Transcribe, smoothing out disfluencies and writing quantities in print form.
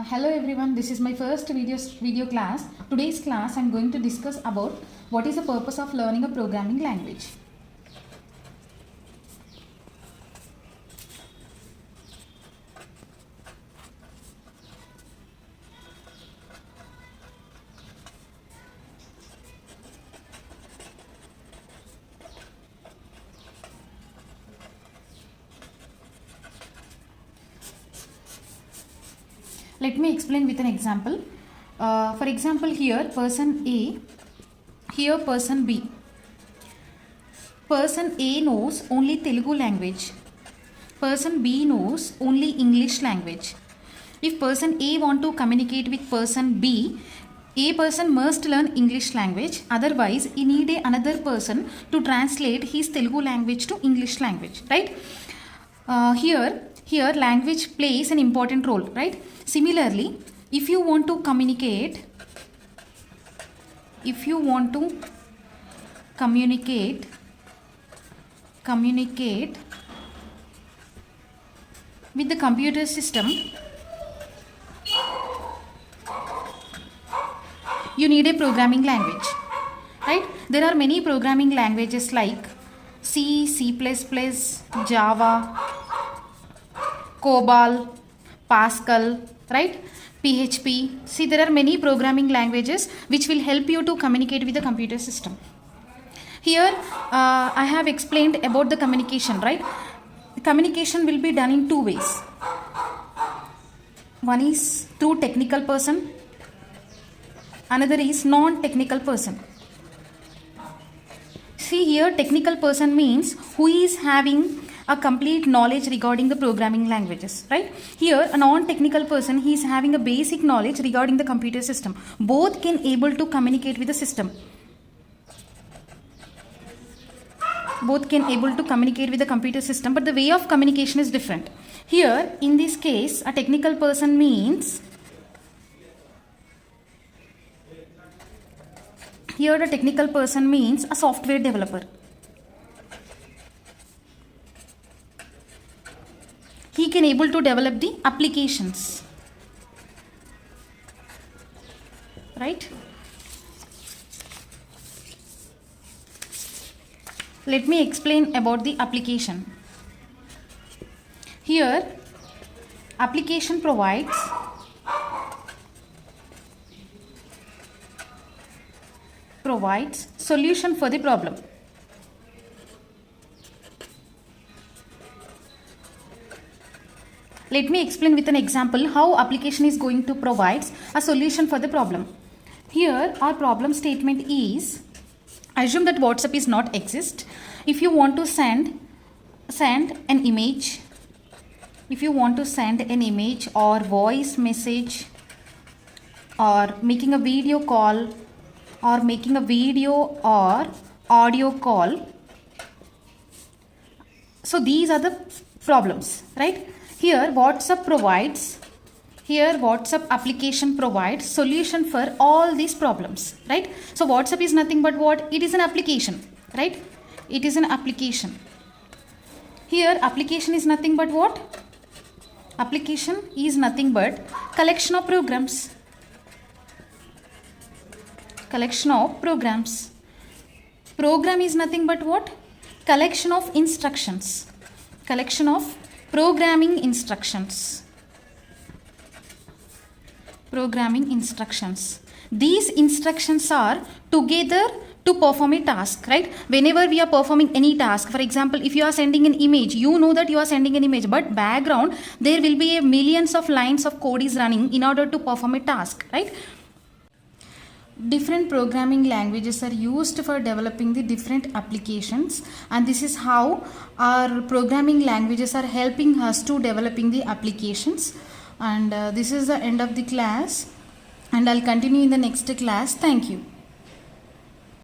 Hello everyone, this is my first video class. Today's class I am going to discuss about what is the purpose of learning a programming language. Let me explain with an example. For example, here person A, here person B. Person A knows only Telugu language. Person B knows only English language. If person A want to communicate with person B, a person must learn English language. Otherwise, he need another person to translate his Telugu language to English language. Right? Here language plays an important role. Right? Similarly, if you want to communicate with the computer system, you need a programming language, right? There are many programming languages like C, C++, Java, COBOL, Pascal, right? PHP. See, there are many programming languages which will help you to communicate with the computer system. Here, I have explained about the communication, right? Communication will be done in two ways. One is through technical person, another is non-technical person. See here, technical person means who is having a complete knowledge regarding the programming languages, right? Here, a non-technical person, he is having a basic knowledge regarding the computer system. Both can able to communicate with the system. Both can able to communicate with the computer system, but the way of communication is different. Here, in this case, a technical person means, here the technical person means a software developer. He can able to develop the applications, right? Let me explain about the application. Here, application provides solution for the problem. Let me explain with an example how application is going to provide a solution for the problem. Here, our problem statement is, assume that WhatsApp is not exist. If you want to send an image, or voice message, or making a video call, or making a video or audio call. So these are the problems, right? Here WhatsApp application provides solution for all these problems, right? So WhatsApp is nothing but what? It is an application, right? It is an application. Here application is nothing but what? Application is nothing but collection of programs. Program is nothing but what? Collection of instructions. Collection of programming instructions. These instructions are together to perform a task, right? Whenever we are performing any task, for example, if you are sending an image, you know that you are sending an image, but background there will be millions of lines of code is running in order to perform a task, right? Different programming languages are used for developing the different applications, and this is how our programming languages are helping us to developing the applications. And this is the end of the class, and I'll continue in the next class. Thank you.